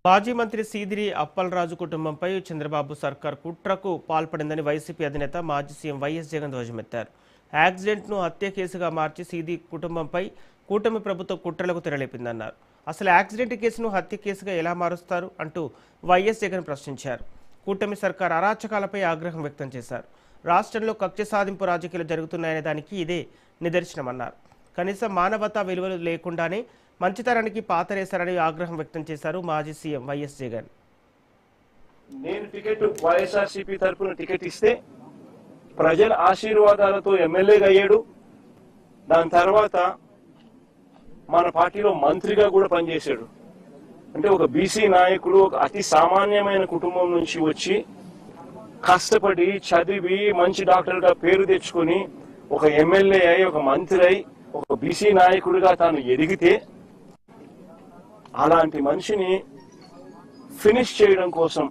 మాజీ మంత్రి సీదిరి అప్పలరాజు కుటుంబంపై చంద్రబాబు సర్కార్ కుట్రకు పాల్పడిందని వైసీపీ అధినేత మాజీ సీఎం వైఎస్ జగన్ ధ్వజమెత్తారు. యాక్సిడెంట్ను హత్య కేసుగా మార్చి సీది కుటుంబంపై కూటమి ప్రభుత్వం కుట్రలకు తెరలేపిందన్నారు. అసలు యాక్సిడెంట్ కేసును హత్య కేసుగా ఎలా మారుస్తారు అంటూ వైఎస్ జగన్ ప్రశ్నించారు. కూటమి సర్కార్ అరాచకాలపై ఆగ్రహం వ్యక్తం చేశారు. రాష్ట్రంలో కక్ష సాధింపు రాజకీయాలు జరుగుతున్నాయనే దానికి ఇదే నిదర్శనమన్నారు. కనీసం మానవతా విలువలు లేకుండానే మంచితనానికి పాతరేశారని ఆగ్రహం వ్యక్తం చేశారు మాజీ సీఎం వైఎస్ జగన్. నేను టికెట్ వైఎస్ఆర్సీపీ తరఫున టికెట్ ఇస్తే ప్రజల ఆశీర్వాదాలతో ఎమ్మెల్యేగా అయ్యాడు. దాని తర్వాత మన పార్టీలో మంత్రిగా కూడా పనిచేశాడు. అంటే ఒక బీసీ నాయకుడు, ఒక అతి సామాన్యమైన కుటుంబం నుంచి వచ్చి కష్టపడి చదివి మంచి డాక్టర్గా పేరు తెచ్చుకొని ఒక ఎమ్మెల్యే అయి, ఒక మంత్రి అయి, ఒక బీసీ నాయకుడిగా తాను ఎదిగితే అలాంటి మనిషిని ఫినిష్ చేయడం కోసం,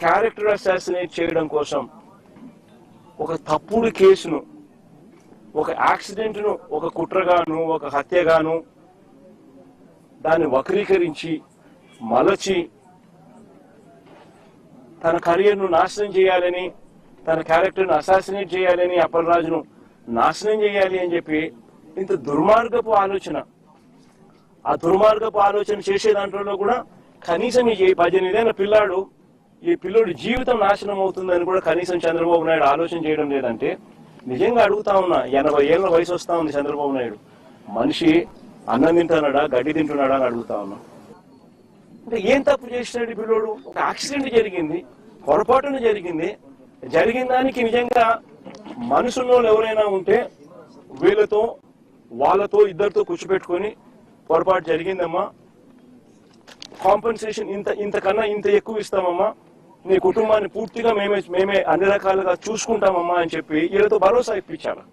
క్యారెక్టర్ అసాసినేట్ చేయడం కోసం ఒక తప్పుడు కేసును, ఒక యాక్సిడెంట్ను ఒక కుట్రగాను, ఒక హత్యగాను దాన్ని వక్రీకరించి మలచి తన కెరీర్ను నాశనం చేయాలని, తన క్యారెక్టర్ను అసాసినేట్ చేయాలని, అప్పలరాజును నాశనం చేయాలి అని చెప్పి ఇంత దుర్మార్గపు ఆలోచన, ఆ దుర్మార్గపు ఆలోచన చేసే దాంట్లో కూడా కనీసం ఈ 18 ఏళ్ల పిల్లాడు, ఈ పిల్లోడి జీవితం నాశనం అవుతుందని కూడా కనీసం చంద్రబాబు నాయుడు ఆలోచన చేయడం లేదంటే నిజంగా అడుగుతా ఉన్నా. 80 ఏళ్ల వయసు వస్తా ఉంది చంద్రబాబు నాయుడు. మనిషి అన్నం తింటున్నాడా, గడ్డి తింటున్నాడా అని అడుగుతా ఉన్నా. అంటే ఏం తప్పు చేసినాడు ఈ పిల్లోడు? ఒక యాక్సిడెంట్ జరిగింది, పొరపాటున జరిగింది. జరిగిన దానికి నిజంగా మనుషుల్లో ఎవరైనా ఉంటే వీళ్ళతో వాళ్ళతో ఇద్దరితో కూర్చోపెట్టుకొని పొరపాటు జరిగిందమ్మా, కాంపెన్సేషన్ ఇంతకన్నా ఇంత ఎక్కువ ఇస్తామమ్మా, నీ కుటుంబాన్ని పూర్తిగా మేమే అన్ని రకాలుగా చూసుకుంటామమ్మా అని చెప్పి వీళ్ళతో భరోసా ఇప్పించాలి.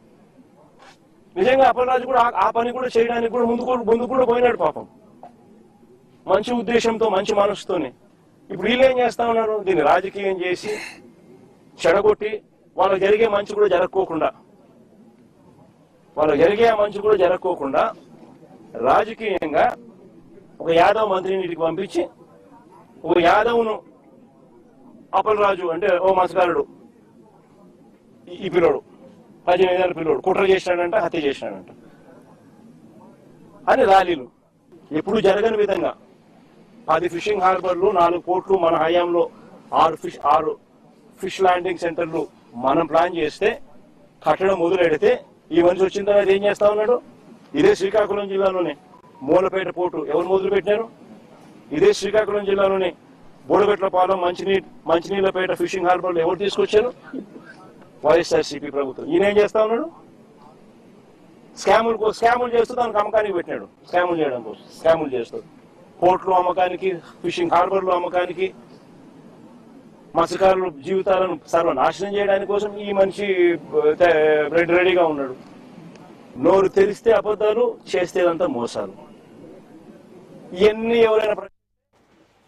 నిజంగా అప్పలరాజు కూడా ఆ పని కూడా చేయడానికి కూడా ముందు కూడా పోయినాడు పాపం, మంచి ఉద్దేశంతో, మంచి మనసుతోనే. ఇప్పుడు వీళ్ళు ఏం చేస్తా ఉన్నారు? దీన్ని రాజకీయం చేసి చెడగొట్టి వాళ్ళకి జరిగే మంచి కూడా జరగకోకుండా రాజకీయంగా ఒక యాదవ్ మంత్రిని ఇంటికి పంపించి ఒక యాదవ్ను అప్పలరాజు అంటే ఓ మత్స్యకారుడు, ఈ పిల్లోడు 18 ఏళ్ళ పిల్లోడు కుట్ర చేసినాడంట, హత్య చేసినాడంట అని ర్యాలీలు. ఎప్పుడు జరగని విధంగా 10 ఫిషింగ్ హార్బర్లు, 4 పోర్ట్లు మన హయాంలో, 6 ఫిష్ ల్యాండింగ్ సెంటర్లు మనం ప్లాన్ చేస్తే, కట్టడం మొదలెడితే ఈ మనిషి వచ్చిన తర్వాత ఏం చేస్తా ఉన్నాడు? ఇదే శ్రీకాకుళం జిల్లాలోనే మూలపేట పోర్టు ఎవరు మొదలు పెట్టినారు? ఇదే శ్రీకాకుళం జిల్లాలోనే బోడగట్లపాలెం, మంచినీళ్ళపేట ఫిషింగ్ హార్బర్లు ఎవరు తీసుకొచ్చారు? వైఎస్ఆర్సీపీ ప్రభుత్వం. ఈయన ఏం చేస్తా ఉన్నాడు? స్కాములు చేస్తూ దానికి అమ్మకానికి పెట్టినాడు. స్కాములు చేయడం కోసం స్కాములు చేస్తూ పోర్టులు అమ్మకానికి, ఫిషింగ్ హార్బర్లు అమ్మకానికి, మత్స్యకారుల జీవితాలను సర్వనాశనం చేయడానికి కోసం ఈ మనిషి రెడీగా ఉన్నాడు. నోరు తెరిస్తే అబద్ధాలు, చేస్తేదంతా మోసాలు. ఇవన్నీ ఎవరైనా